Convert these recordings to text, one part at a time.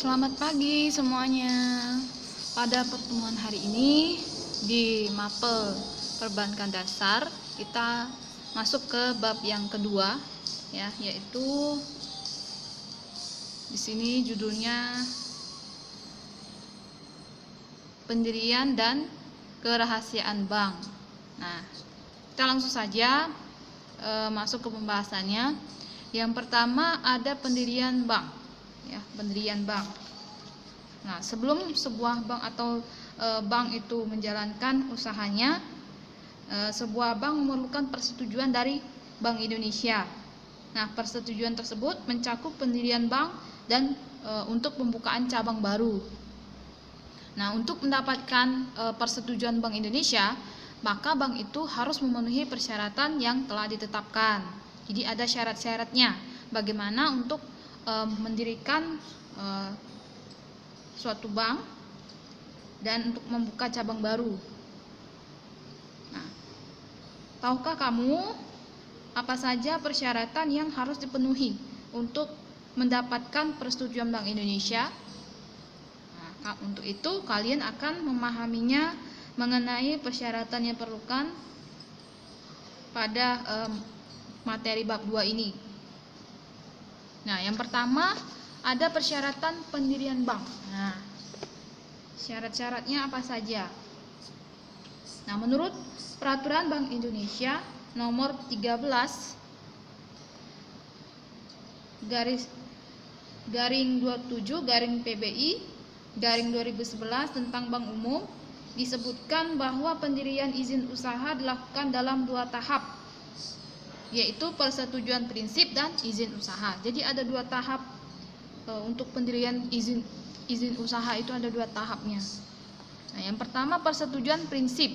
Selamat pagi semuanya. Pada pertemuan hari ini di mapel perbankan dasar kita masuk ke bab yang kedua ya, yaitu di sini judulnya pendirian dan kerahasiaan bank. Nah, kita langsung saja masuk ke pembahasannya. Yang pertama ada pendirian bank. Ya, pendirian bank. Nah, sebelum sebuah bank atau bank itu menjalankan usahanya, sebuah bank memerlukan persetujuan dari Bank Indonesia. Nah, persetujuan tersebut mencakup pendirian bank dan untuk pembukaan cabang baru. Nah, untuk mendapatkan persetujuan Bank Indonesia, maka bank itu harus memenuhi persyaratan yang telah ditetapkan. Jadi ada syarat-syaratnya bagaimana untuk mendirikan suatu bank dan untuk membuka cabang baru. Nah, tahukah kamu apa saja persyaratan yang harus dipenuhi untuk mendapatkan persetujuan Bank Indonesia? Nah, untuk itu kalian akan memahaminya mengenai persyaratan yang diperlukan pada materi bab 2 ini. Nah, yang pertama ada persyaratan pendirian bank. Nah, syarat-syaratnya apa saja? Nah, menurut Peraturan Bank Indonesia nomor 13 garing 27 garing PBI garing 2011 tentang Bank Umum disebutkan bahwa pendirian izin usaha dilakukan dalam 2 tahap, yaitu persetujuan prinsip dan izin usaha. Jadi ada 2 tahap untuk pendirian izin usaha, itu ada 2 tahapnya. Nah, yang pertama persetujuan prinsip.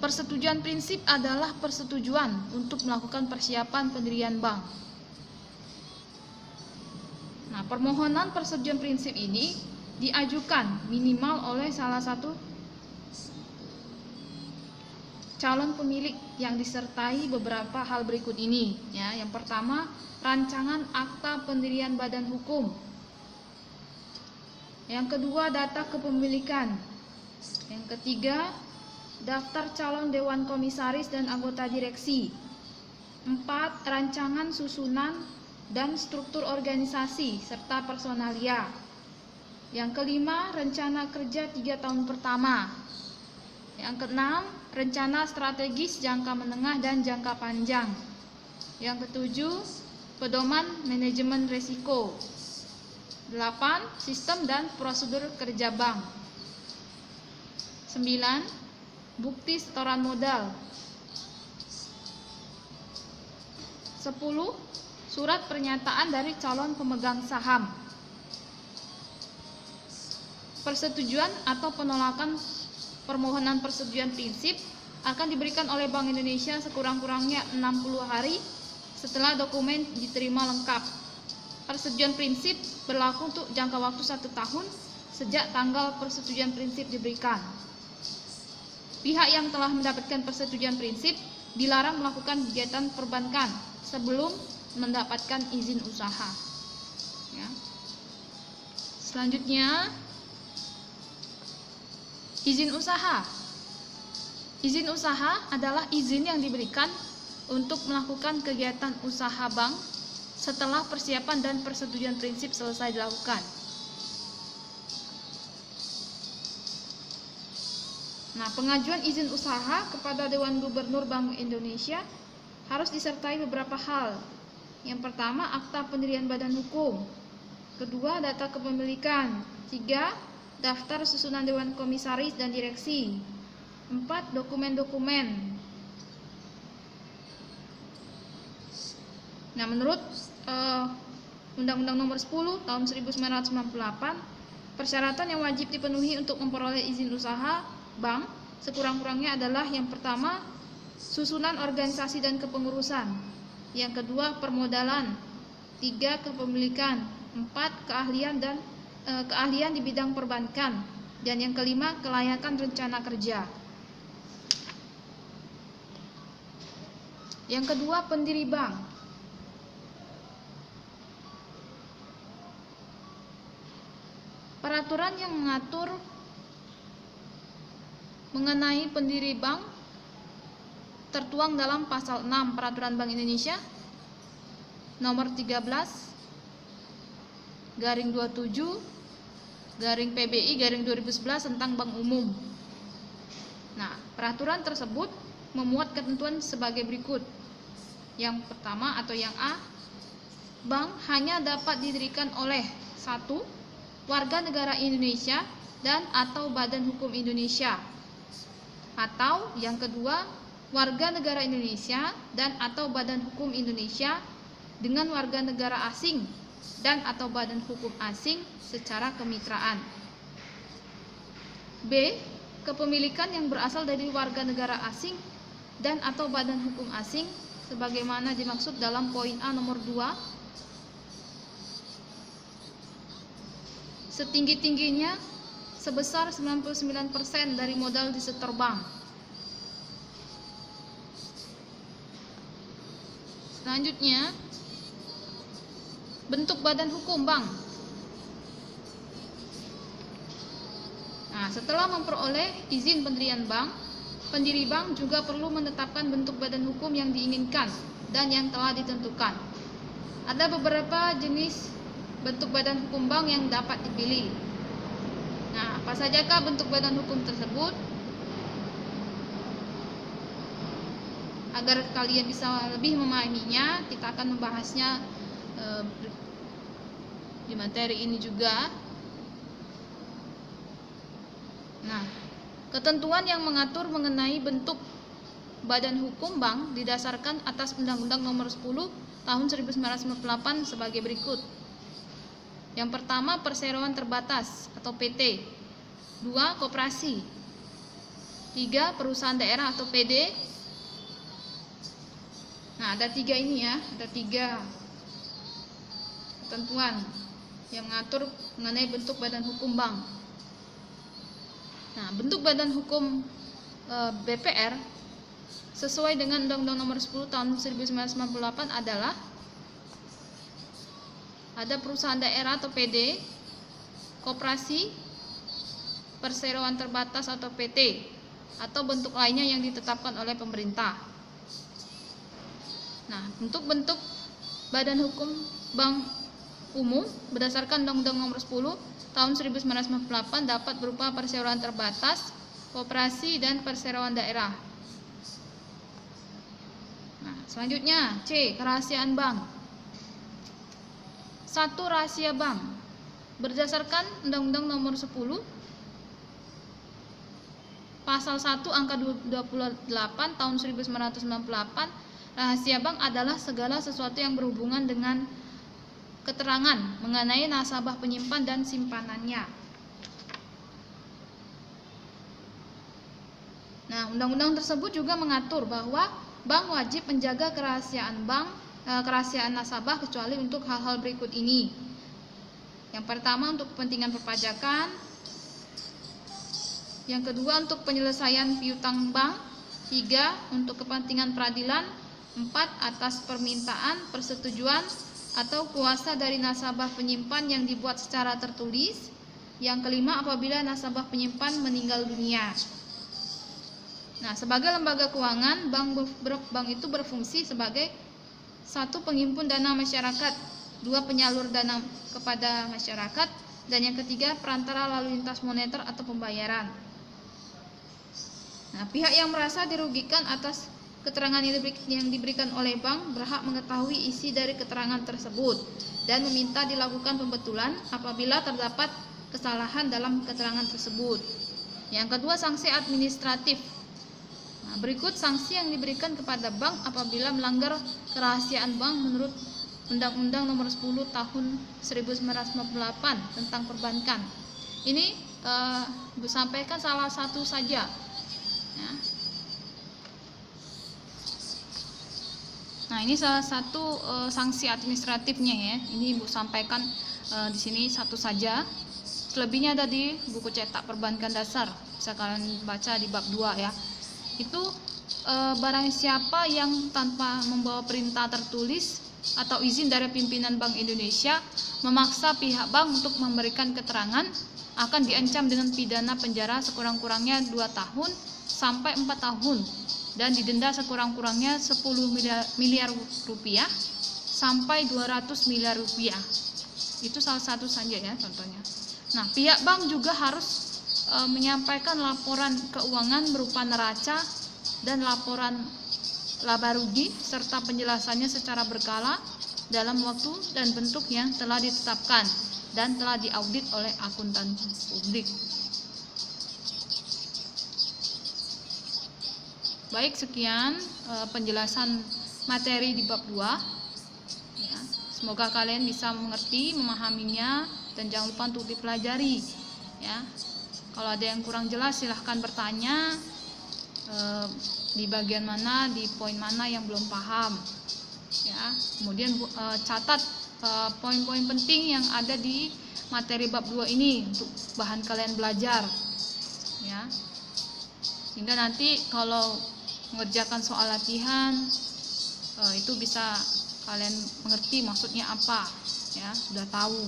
Persetujuan prinsip adalah persetujuan untuk melakukan persiapan pendirian bank. Nah, permohonan persetujuan prinsip ini diajukan minimal oleh salah satu calon pemilik yang disertai beberapa hal berikut ini ya. Yang pertama, rancangan akta pendirian badan hukum. Yang kedua, data kepemilikan. Yang ketiga, daftar calon dewan komisaris dan anggota direksi. 4, rancangan susunan dan struktur organisasi serta personalia. Yang kelima, rencana kerja 3 tahun pertama. Yang keenam, rencana strategis jangka menengah dan jangka panjang. Yang ketujuh, pedoman manajemen risiko. 8, sistem dan prosedur kerja bank. 9, bukti setoran modal. 10, surat pernyataan dari calon pemegang saham. Persetujuan atau penolakan permohonan persetujuan prinsip akan diberikan oleh Bank Indonesia sekurang-kurangnya 60 hari setelah dokumen diterima lengkap. Persetujuan prinsip berlaku untuk jangka waktu 1 tahun sejak tanggal persetujuan prinsip diberikan. Pihak yang telah mendapatkan persetujuan prinsip dilarang melakukan kegiatan perbankan sebelum mendapatkan izin usaha. Ya. Selanjutnya, izin usaha. Izin usaha adalah izin yang diberikan untuk melakukan kegiatan usaha bank setelah persiapan dan persetujuan prinsip selesai dilakukan. Nah, pengajuan izin usaha kepada Dewan Gubernur Bank Indonesia harus disertai beberapa hal. Yang pertama, akta pendirian badan hukum. Kedua, data kepemilikan. 3, daftar susunan dewan komisaris dan direksi. 4, dokumen-dokumen. Nah, menurut Undang-Undang Nomor 10 Tahun 1998, persyaratan yang wajib dipenuhi untuk memperoleh izin usaha bank sekurang-kurangnya adalah yang pertama, susunan organisasi dan kepengurusan. Yang kedua, permodalan. 3, kepemilikan. 4, keahlian di bidang perbankan. Dan yang kelima, kelayakan rencana kerja. Yang kedua, pendiri bank. peraturan yang mengatur mengenai pendiri bank tertuang dalam pasal 6 Peraturan Bank Indonesia nomor 13/27/PBI/2011 tentang bank umum. Nah, peraturan tersebut memuat ketentuan sebagai berikut. Yang pertama atau yang A, bank hanya dapat didirikan oleh 1. Warga negara Indonesia dan atau badan hukum Indonesia. Atau yang kedua, warga negara Indonesia dan atau badan hukum Indonesia dengan warga negara asing dan atau badan hukum asing secara kemitraan. B. Kepemilikan yang berasal dari warga negara asing dan atau badan hukum asing sebagaimana dimaksud dalam poin A nomor 2 setinggi-tingginya sebesar 99% dari modal di setor bank. Selanjutnya, bentuk badan hukum bank. Nah, setelah memperoleh izin pendirian bank, pendiri bank juga perlu menetapkan bentuk badan hukum yang diinginkan dan yang telah ditentukan. Ada beberapa jenis bentuk badan hukum bank yang dapat dipilih. Nah, apa sajakah bentuk badan hukum tersebut? Agar kalian bisa lebih memahaminya, kita akan membahasnya di materi ini juga. Nah, ketentuan yang mengatur mengenai bentuk badan hukum bank didasarkan atas Undang-Undang Nomor 10 Tahun 1998 sebagai berikut. Yang pertama, perseroan terbatas atau PT. 2, koperasi. 3, perusahaan daerah atau PD. Nah, ada 3 ini ya, ada 3 ketentuan yang mengatur mengenai bentuk badan hukum bank. Nah, bentuk badan hukum BPR sesuai dengan Undang-Undang Nomor 10 Tahun 1998 adalah ada perusahaan daerah atau PD, koperasi, perseroan terbatas atau PT, atau bentuk lainnya yang ditetapkan oleh pemerintah. Nah, untuk bentuk badan hukum bank umum berdasarkan Undang-Undang Nomor 10 Tahun 1998 dapat berupa perseroan terbatas, koperasi, dan perseroan daerah. Nah, selanjutnya C. Kerahasiaan bank. 1. Rahasia bank. Berdasarkan Undang-Undang Nomor 10 Pasal 1 Angka 28 Tahun 1998, rahasia bank adalah segala sesuatu yang berhubungan dengan keterangan mengenai nasabah penyimpan dan simpanannya. Nah, undang-undang tersebut juga mengatur bahwa bank wajib menjaga kerahasiaan kerahasiaan nasabah kecuali untuk hal-hal berikut ini. Yang pertama, untuk kepentingan perpajakan. Yang kedua, untuk penyelesaian piutang bank. 3, untuk kepentingan peradilan. 4, atas permintaan, persetujuan, atau kuasa dari nasabah penyimpan yang dibuat secara tertulis. Yang kelima, apabila nasabah penyimpan meninggal dunia. Nah, sebagai lembaga keuangan, bank itu berfungsi sebagai 1. Penghimpun dana masyarakat. 2. Penyalur dana kepada masyarakat. Dan yang ketiga, perantara lalu lintas moneter atau pembayaran. Nah, pihak yang merasa dirugikan atas keterangan yang diberikan oleh bank berhak mengetahui isi dari keterangan tersebut dan meminta dilakukan pembetulan apabila terdapat kesalahan dalam keterangan tersebut. Yang kedua, sanksi administratif. Nah, berikut sanksi yang diberikan kepada bank apabila melanggar kerahasiaan bank menurut Undang-Undang Nomor 10 Tahun 1998 tentang perbankan. Ini disampaikan salah satu saja. Ya. Nah, ini salah satu sanksi administratifnya ya. Ini Ibu sampaikan di sini satu saja. Selebihnya ada di buku cetak perbankan dasar. Bisa kalian baca di bab 2 ya. Itu barang siapa yang tanpa membawa perintah tertulis atau izin dari pimpinan Bank Indonesia memaksa pihak bank untuk memberikan keterangan akan diancam dengan pidana penjara sekurang-kurangnya 2 tahun sampai 4 tahun dan didenda sekurang-kurangnya 10 miliar rupiah sampai 200 miliar rupiah. Itu salah satu saja ya contohnya. Nah, pihak bank juga harus menyampaikan laporan keuangan berupa neraca dan laporan laba rugi serta penjelasannya secara berkala dalam waktu dan bentuk yang telah ditetapkan dan telah diaudit oleh akuntan publik. Baik, sekian penjelasan materi di bab 2 ya. Semoga kalian bisa mengerti, memahaminya, dan jangan lupa untuk dipelajari ya. Kalau ada yang kurang jelas silahkan bertanya di bagian mana, di poin mana yang belum paham ya. Kemudian catat poin-poin penting yang ada di materi bab 2 ini untuk bahan kalian belajar ya, sehingga nanti kalau mengerjakan soal latihan itu bisa kalian mengerti maksudnya apa ya, sudah tahu,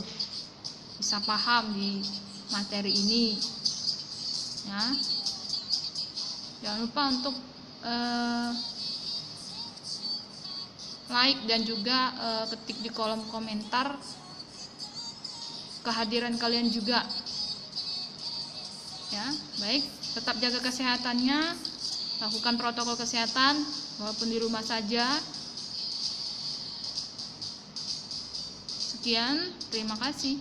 bisa paham di materi ini ya. Jangan lupa untuk like dan juga ketik di kolom komentar kehadiran kalian juga ya. Baik, tetap jaga kesehatannya, lakukan protokol kesehatan walaupun di rumah saja. Sekian, terima kasih.